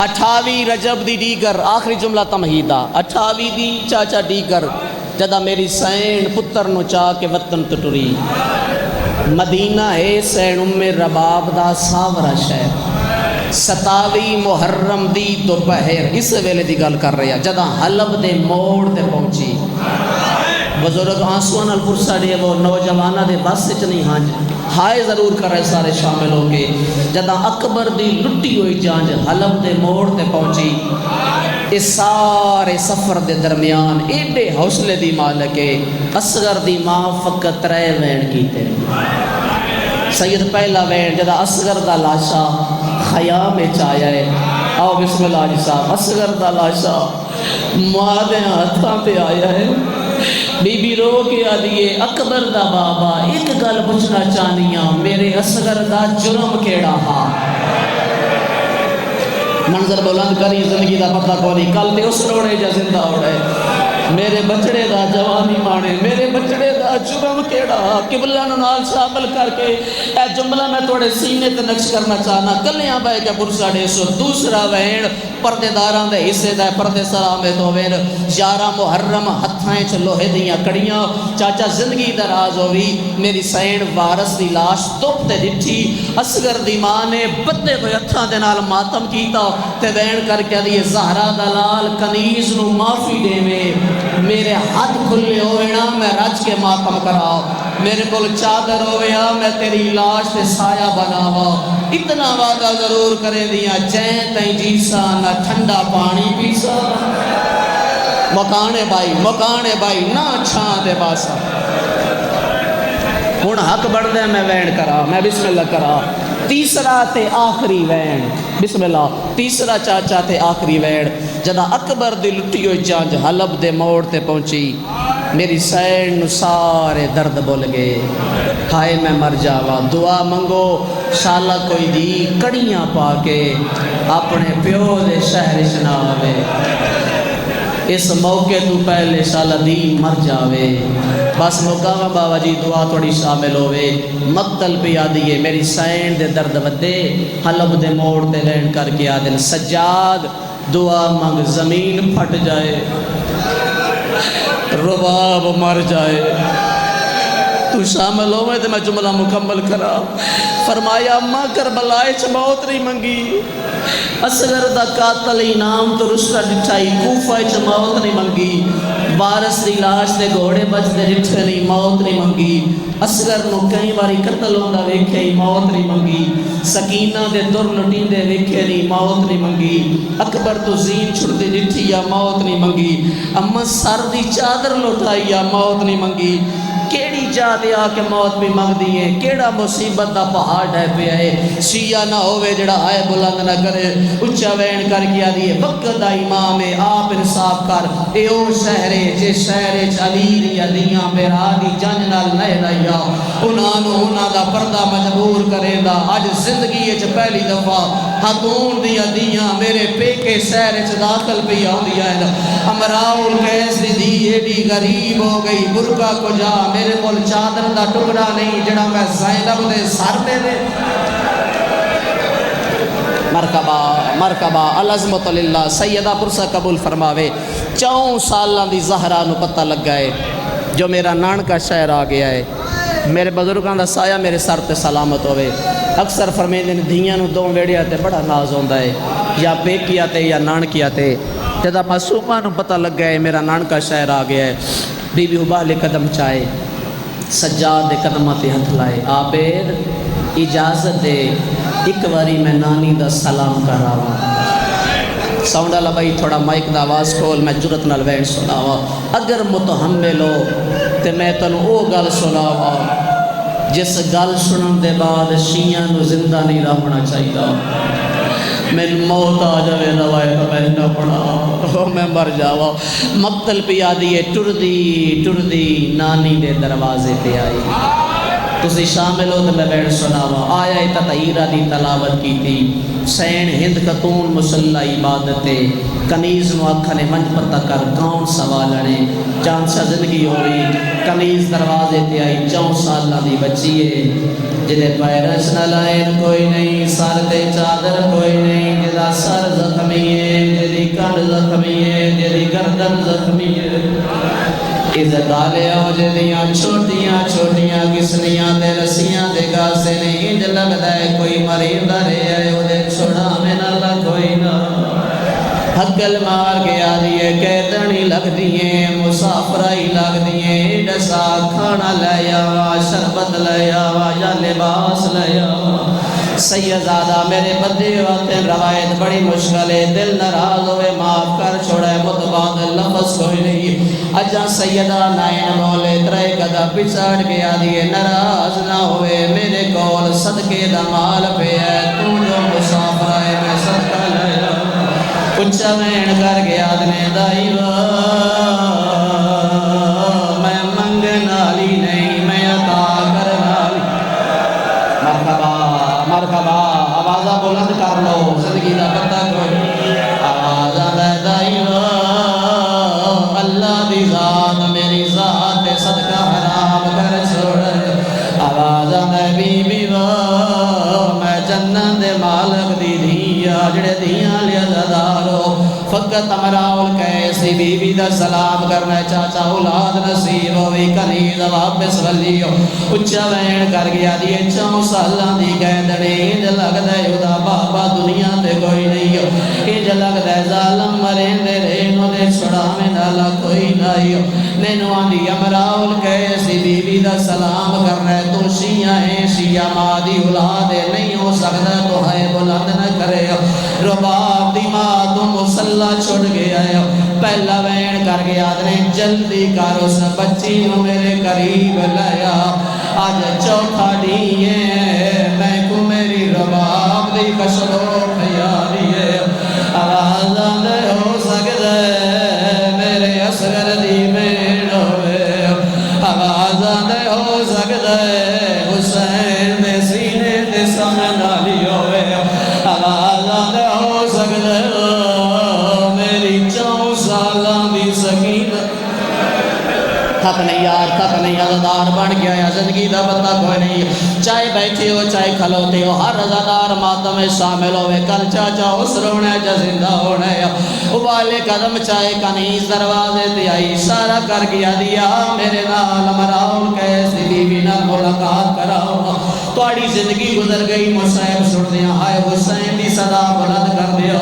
28 رجب دی دیگر آخری جملہ تمہیدہ 28 دی چاچا دیگر جدہ میری سین پتر نو چاہ کے وطن تٹوری، مدینہ ہے سین ام رباب دا ساورا شہر، 27 محرم دی دوپہر اس ویلے دی گل کر رہا جدہ حلب دے موڑ تے پہنچی، بزرگ آنسوان الفرسہ دے وہ نوجوانہ دے بس سے چنی ہائے ضرور کر رہے سارے شامل ہو کے، جدہ اکبر دی لٹی ہوئی جانج حلب دے موڑ تے پہنچی، اس سارے سفر دے درمیان ایڈے حوصلے دی مالکے اصغر دی ماں فقط 3 وین کیتے، سید پہلا وین جدہ اصغر دا لاشا خیام چایا ہے، آؤ بسم اللہ جی صاحب اصغر دا لاشا ماں دے ہاتھاں تے آیا ہے بی بی رو کے آدھیے اکبر دا بابا ایک گل پوچھنا چاہنیاں میرے اصغر دا جرم کیڑا ہا منظر بلند کری زندگی دا پتہ کوئی کل تے اس روڑے جا زندہ ہوڑے میرے بچڑے دا جوانی مانے میرے بچڑے دا جرم کیڑا قبلہ نال شامل کر کے اے جملہ میں توڑے سینے تے نقش کرنا چاہنا کلیاں بے کے برسا ڈیسو دوسرا وین پردے داران دے حصے دے پردے سلامے تو وین یارہ محرم ہتھائیں چ لوہے دیاں کڑیاں چاچا زندگی دراز ہوئی میری سین وارث دی لاش توپ تے ڈٹھی اصغر دی ماں نے بدے ہوئے ہتھاں دے نال ماتم کیتا تے وین کر کے دی زہرا دلال کنیز نو معافی دے میرے ہاتھ کھلے ہوئے نا میں رج کے ماتم کراؤ میرے کول چادر ہوئے میں تیری لاش تے سایہ بناوا اتنا وعدہ ضرور کرے دیا جین تیں جیسا نہ ٹھنڈا پانی پیسا مکانے بائی نہ چھان دے باسا ہن حق بڑھ دے میں وین کرا میں بسم اللہ کرا تیسرا تے آخری وین بسم اللہ تیسرا چاچا تے آخری وین جدا اکبر دی لٹی ہوئی جانج حلب دے موڑ تے پہنچی میری سین نو سارے درد بول گئے ہائے میں مر جاوا دعا منگو شالا کوئی دی کڑیاں پا کے اپنے پیو دے شہر شناوے اس موقع تو پہلے شالا دی مر جاوے بس مقام بابا جی دعا تھوڑی شامل ہوئے مقتل پہ آدھیے میری سین دے درد ودے حلب دے موڑ تے لین کر کے آدھے سجاد دعا منگ زمین پھٹ جائے رباب مر جائے تو شامل ہوئے تو میں جملہ مکمل کرا فرمایا ماں کربلائے چ موت نہیں منگی اصغر دا قاتل انعام تو رشتہ ڈٹھائی کوفہ چ موت نہیں منگی وارث دی لاش دے گھوڑے بچ دے ڈٹھے نہیں موت نہیں منگی اصغر نو کئی باری قتل ہوندا ویکھے ہی موت نہیں منگی سکینہ دے در لٹیندے ویکھے نہیں موت نہیں منگی اکبر تو زین چھڑدی ڈٹھی یا موت نہیں منگی اما سر دی چادر لٹائی یا موت نہیں منگی کیڑی جا دیا کہ موت بھی منگ دیئے کیڑا مصیبت دا پہاڑ ہے پہ آئے شیعہ نہ ہوئے جڑا آئے بلند نہ کرے اچھا وین کر گیا دیئے وقت دا امام آپ انصاف کر اے او شہرے جے شہرے چلی دیا دیاں میرا دی جنج نال نئے دیا انہاں دا پردہ مجبور کرے دا آج زندگی اچھ پہلی دفعہ حتون دیا دیاں میرے پیکے شہر اچھ داخل پہ آن دیا ہے امراؤل کیسے دی ایڈی غریب ہو گئی برکہ کو جا میرے کول چادر دا ٹکڑا نہیں جڑا میں زینب دے سر دے دے مرکبہ العظمت للہ سیدہ پرسہ قبول فرماوے 4 سالہ دی زہرہ نو پتہ لگ گئے جو میرا نانکا شہر آ گیا ہے میرے بزرگان دا سایہ میرے سر تے سلامت ہوئے اکثر فرمیندے نے دھیاں نو 2 ویڑیا تے بڑا ناز ہوندا ہے یا پیکیا تے یا نانکیا تے جدا معصومہ نو پتہ لگ گیا ہے میرا نانکا شہر آ گیا ہے بی بی ابالے قدم چاہے سجاد دے قدمہ تے ہتھ لائے عابد اجازت دے ایک واری میں نانی دا سلام کر رہا ہوں ساؤنڈا لبائی تھوڑا مائک دا آواز کھول میں جرت نال وین سناوا اگر متحمل ہو تے میں تنو او گل سناوا جس گل سنن دے بعد شیعہ نو زندہ نہیں رہنا چاہیے میں موت آ جائے روایت میں نہ پڑھا میں مر جاوا مقتل پہ آدھی ہے ٹردی نانی دے دروازے پہ آئی تسی شامل ہو تو میں بیٹھ سناوا آیا تطہیرہ دی تلاوت کی تھی سین ہند خاتون مسلح عبادت کنیز نو اکھنے منج پتہ کر کون سوالنے چاند سا زندگی ہوئی کنیز دروازے تے آئی 4 سالہ دی بچی ہے جدے پیرش نہ لائن کوئی نہیں سر تے چادر کوئی نہیں جدا سر زخمی ہے جدی کنڈ زخمی ہے جدی گردن زخمی ہے عزت آلے ہو جدیاں چھوٹیاں گسنیاں دے رسیاں دے گاسے نہیں انج لگدا ہے کوئی مرید رہے ہے او دے چھوڑا میں نہ کوئی نہ حقل مار کے آدھیے قیدنی لگ دیئے مسافرائی لگ دیئے ڈسا کھانا لے آوا شربت لے آوا یا لباس لے آوا سیدزادہ میرے بدے وقت روایت بڑی مشکل ہے دل ناراض ہوئے معاف کر چھوڑے متبادل لفظ کوئی نہیں اجا سیدہ نائن بولے ترے قدم پچھاڑ کے آدھیے ناراض نہ ہوئے میرے کول صدقے دا مال پہ ہے تو جو مسافر ہے میں صدقہ لے آوا اچھا وین کر کے آدھنے دائی میں منگن والی نہیں میں عطا کرن والی مرحبا مرحبا آوازہ بلند کر لو زندگی دا پتہ کوئی آوازہ دائی اللہ دی ذات میری ذات صدقہ حرام کر چھوڑ آوازہ بی بی میں جنت دے مالک دی دھیا جڑے دھیاں لیا زدارو فقط امراؤل کیسی بی بی دا سلام کرنا چاچا اولاد نصیب ہوئی کنیز واپس ولیو اچھا وین کر گیا دیئے 4 سالان دی گیندڑے انج لگ دے یودا بابا دنیا تے کوئی نہیں ہو انج لگ دے ظالم مرین دے رینو دے چھڑا میں نالا کوئی نہیں ہو نینو آندی امراؤل کیسی بی بی دا سلام کرنا تو شیعہ ہیں شیعہ مادی اولادے نہیں ہو سکتا تو ہے بلند نہ کرے رباب دی ماں تو مسلح چھوڑ گیا ہے پہلا وین کر گیا دنے جلدی کر اس بچی نو میرے قریب لیا آج چوتھا ڈیئے میں کو میری رباب دی کشلو خیالی ہے آوازان دے ہو سکتا ہے میرے اصغر دی میڑ ہوئے آوازان دے ہو سکتا ہے حسین دے سینے دے سمن آلی ہوئے آوازان دے ہو سکتا ہے میری 4 سالان دی سکینہ تھک نہیں یار تھک نہیں عزادار بن گیا ہے زندگی دا پتہ کوئی نہیں چاہے بیٹھے ہو چاہے کھلوتے ہو ہر عزادار ماتم میں شامل ہوئے کل چاچا اس رونے جا زندہ ہونے ابالے قدم چاہے کنیز دروازے تے آئی اشارہ کر گیا دیا میرے نال مراؤن کیسی بی بی نال ملاقات کراؤ توڑی زندگی گزر گئی مصیب سڑ دیا آئے حسین دی صدا بلند کر دیا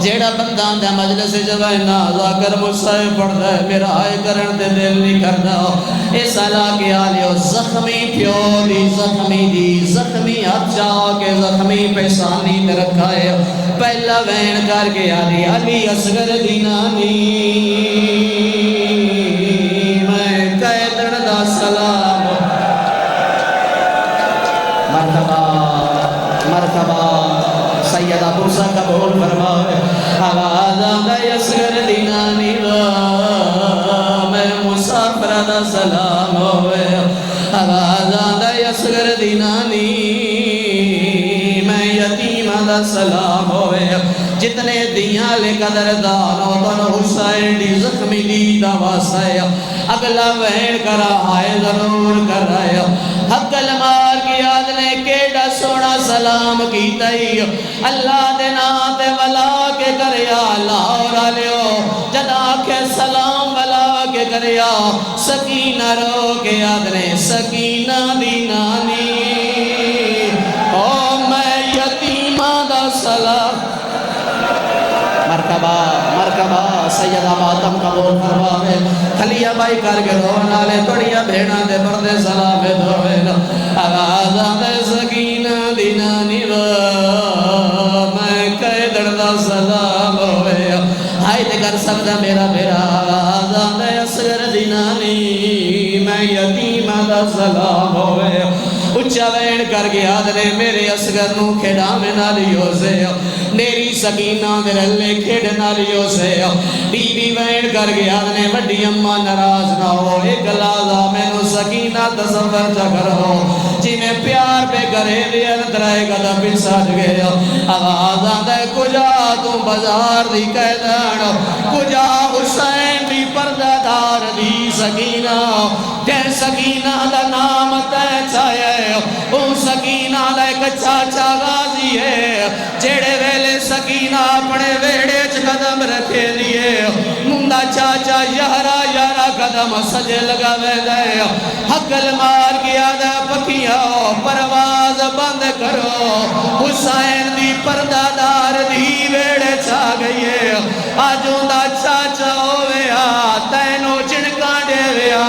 جیڑا بندان دے مجلس جوائے نازا کر مصیب پڑھ دے میرا آئے کرن دے دل نہیں کر اے سالا کے آلیو زخمی پیولی زخمی دی زخمی اچھا کے زخمی پیسانی میں رکھا ہے پہلا وین کر کے آلی علی اصغر دینانی میں قیدر دا سلام مرحبا مرحبا سیدہ برسا قبول فرمائے آوازہ دا اصغر دینانی دا سلام ہوئے آوازان دا اصغر دینانی میں یتیمہ دا سلام ہوئے جتنے دیاں لے قدر دانو تن حسین دی زخمی دی دا واسے اگلا وین کرا آئے ضرور کر رہے حق المار کی یاد نے کیڑا سونا سلام کی تئی اللہ دے ناتے ولا کے کریا لاہور آلیو جدا کے سلام ولا کے کریا سکینہ رو کے یاد نے سکینہ دی نانی او میں یتیمہ دا سلام مرکبہ مرکبہ سیدہ ماتم قبول فرماوے خلیہ بائی کر کے رونا لے توڑیا بھیڑا دے پردے سلام دھوے آوازہ دے سکینہ دینانی میں قیدر دا سلام ہوئے ہائی دے کر سکتا میرا میرا آوازہ دے اصغر دینانی میں یتیمہ دا سلام ہوئے اچھا وین کر گیا دنے میرے اصغر نو کھڑا میں نالیو سے میری سکینہ دے رلے کھڑ نالیو سے بی بی وین کر گیا دنے وڈی اممہ نراز نہ ہو ایک لازہ میں نو سکینہ تصور جا کرو جی میں پیار پہ کرے دیا نترائے گا پھر ساٹھ گیا آوازہ دے کجا تو بازار دی قیدان کجا حسین دی پردہ دار دی سکینہ تے سکینہ دا نام تے چھائے او سکینہ دا ایک چاچا غازی ہے جیڑے ویلے سکینہ اپنے ویڑے چ قدم رکھے لیے مندہ چاچا یارا یارا قدم سجے لگا ویدے حقل مار گیا دا پکیاں پرواز بند کرو حسین دی پردہ دار دی ویڑے چا گئی ہے آجوں دا چاچا ہویا تینو چنکا دے ویا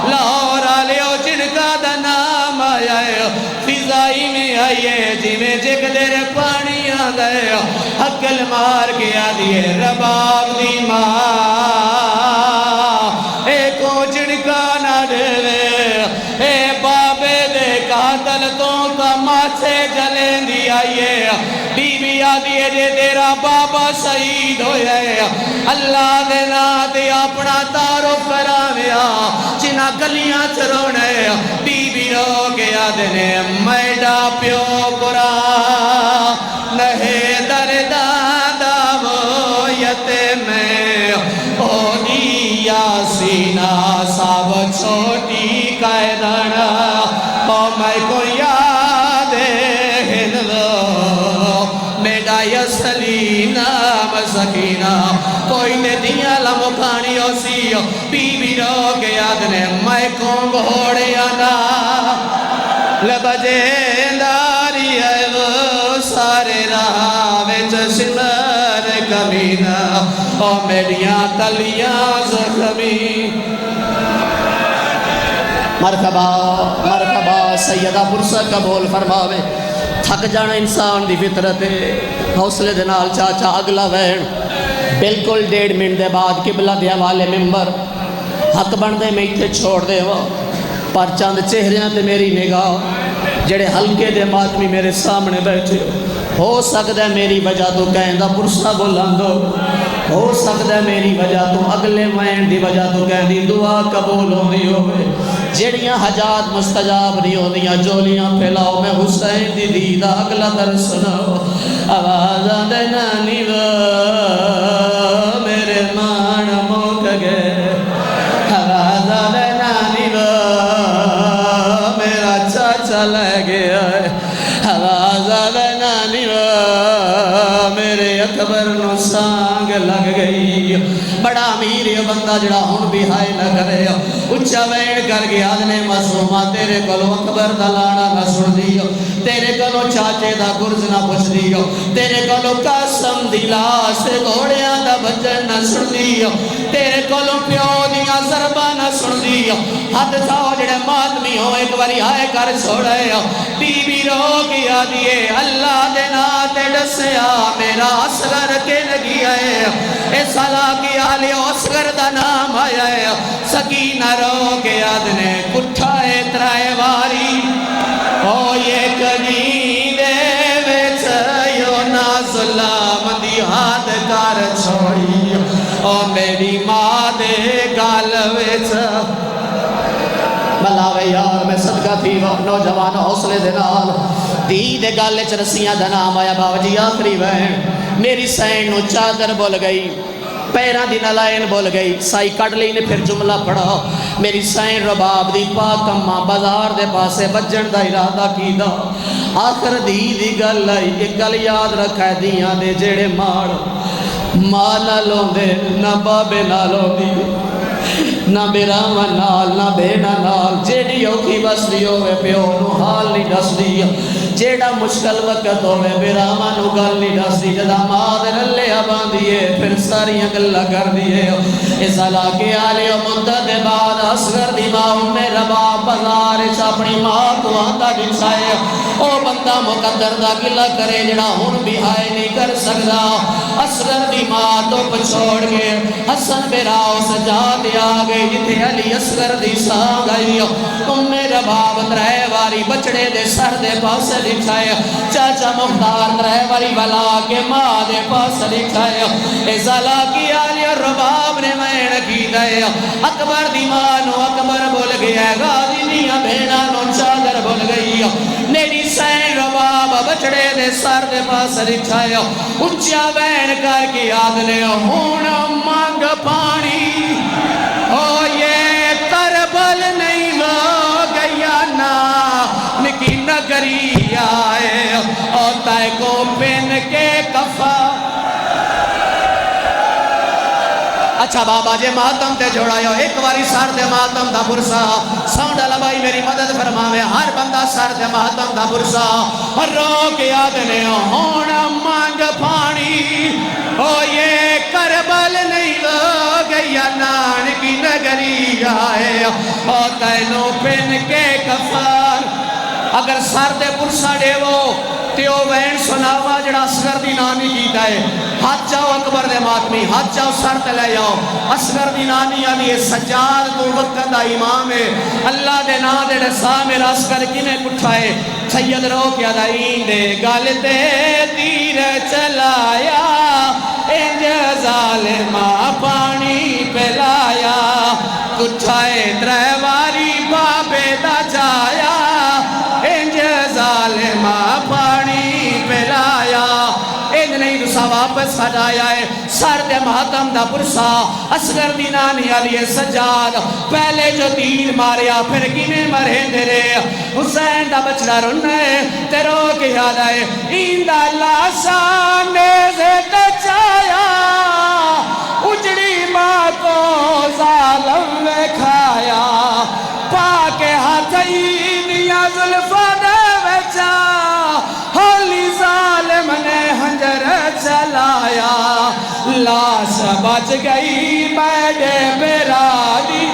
لاہور آلیو چنکا دا نام آیا ہے فضائی میں آئیے جی میں جگ دیر پانی آدھے حقل مار گیا دیئے رباب دی ماں ایکو چنکا نہ دے اے بابے دے قاتل تو تماچے جلیں دی آئیے بی بی آدھیے جے تیرا بابا شہید شہید ہوئے اللہ دے نام تے اپنا تعارف کراویا جنہ گلیاں چ رونے بی بی رو کے آدھنے میڈا پیو برا نہے دردادا وہ یتیم اونی یاسینہ ساب چھوٹی قیدن او میں کو یاد ہندو میڈا یسلی نام سکینہ کوئی نے دیا لمکانی ہو سی بی بی رو کے آدھنے میں کو گھوڑے آنا لبجینداری ہے وہ سارے راہ وچ سمر کمینہ او میڈیاں تلیاں زخمی مرحبا مرحبا سیدہ پرسہ قبول فرماوے تھک جانا انسان دی فطرت ہے حوصلے دے نال چاچا اگلا وین بالکل 1.5 منٹ دے بعد قبلہ دے حوالے ممبر حق بن دے میں اتھے چھوڑ دے وہ پر چند چہریاں تے میری نگاہ جڑے ہلکے دے ماتمی میرے سامنے بیٹھے ہو سکتا ہے میری وجہ تو کہندہ پرسہ بلندو ہو سکتا ہے میری وجہ تو اگلے وین دی وجہ تو کہندی دعا قبول ہوندی ہوئے جڑیاں حجات مستجاب نہیں ہوندیاں جولیاں پھیلاؤ میں حسین دی دیدہ اگلا در سنو آوازہ دے نانی وہ میرے مان موک گئے آوازہ دے نانی وہ میرا چاچا لے گیا ہے آوازہ دے نانی وہ میرے اکبر نو سانگ لگ گئی بڑا امیر یہ بندہ جڑا ہون بھی ہائے نہ کرے اچھا وین کر گیا آدھنے معصومہ تیرے کلو اکبر دلانا نہ سن دیو تیرے کلو چاچے دا گرز نہ پوچھ دیو تیرے کلو قسم دلاس گھوڑیاں دا بچن نہ سن دیو تیرے کلو پیو دیا ضربہ نہ سن دیو حد تھاو جڑے مادمی ہو ایک باری آئے کر چھوڑے بی بی رو کیا دیئے اللہ دے ناتے ڈسیا میرا اصغر کے لگی آئے اے صلاح کی آلی اصغر دا نام آیا ہے سکینہ رو کے آدھنے کٹھائے ترائے واری او یہ کنی دے ویچ یو نازلام دی ہاتھ کار چھوڑی او میری ماں دے گال ویچ بلاوے یار میں صدقہ تھی نوجوان حوصلے دنال دید گالے چ رسیاں دا نام آیا باو جی آخری وین میری سین نو چادر بول گئی پیران دی نلائن بول گئی سائی کٹ لی نے پھر جملہ پڑھا میری سین رباب دی پاک اماں بازار دے پاسے بجن دا ارادہ کی دا آخر دی گل آئی ایک گل یاد رکھا ہے دیاں دے جیڑے ماڑ ماں نہ لوں دے نہ بابے نہ لوں دی نہ بیراما نال نہ بینا نال جیڑی اوکھی بس دی ہوئے پیو نو حال نہیں ڈس دی جیڑا مشکل وقت ہوئے بیراما نو گل نہیں ڈس دی جدا ماد رلے آبان دیئے پھر ساری اگلہ کر دیئے اس علاقے آلے و مدد بعد اصغر دی ماں میرا باپ بزار اپنی ماں کو آتا جنسائے او بندہ مقدر دا گلہ کرے جڑا ہون بھی ہائے نہیں کر سکتا اصغر دی ماں تو پچھوڑ کے حسن بیراؤ سجا دیا گئی جتے علی اصغر دی سانگ آئی تم میرا باپ ترائے واری بچڑے دے سر دے پاس لکھائے چاچا مختار ترائے واری والا کے ماں دے پاس لکھائے اس علاقی آلی رباب نے مین کی دے اکبر دی مانو اکبر بول گیا غازی نیا بھینا نو چادر بول گئی میری سین رباب بچڑے دے سر دے پاس لکھائے اچھا بین کر کے آدھنے ہون مانگ پانی او یہ کربل نہیں ہو گیا نا نکی نگری آئے او تائے کو پین کے کفا اچھا بابا جے ماتم تے جوڑا یو ایک واری سار دے ماتم دا برسا ساؤنڈ بھائی میری مدد فرماوے ہر بندہ سار دے ماتم دا برسا رو کے آدھنے ہونا مانگ پانی او یہ کربل نہیں ہو گیا نان کی نگری آئے او تینو پن کے کفار اگر سار دے برسا دے وہ تیو وین سناوا جڑا اصغر دی نانی کیتا ہے ہاتھ جاؤ اکبر دے ماتمی ہاتھ جاؤ سر تلے جاؤ اصغر دی نانی آدھی سجاد تو وقت دا امام ہے اللہ دے نا دے رسا میرا اصغر کنے کٹھائے سید رو کیا دائین دے گالتے تیر چلایا انج ظالمہ پانی پلایا کٹھائے درواری بابے دا جایا انج ظالمہ پانی پلایا انج نہیں دوسا واپس ہٹایا ہے سرد ماتم دا پرسا اصغر دی نانی علی سجاد پہلے جو تیر ماریا پھر کینے مرے دے حسین دا بچڑا رونے تے رو کے یاد آئے ایندہ لاشا نیزے تے چایا اجڑی ماں کو ظالم میں کھایا پاک ہاتھائی دیا ظلفہ دے وچا ہولی ظالم نے ہنجر چلایا لاش بچ گئی میڈے برادی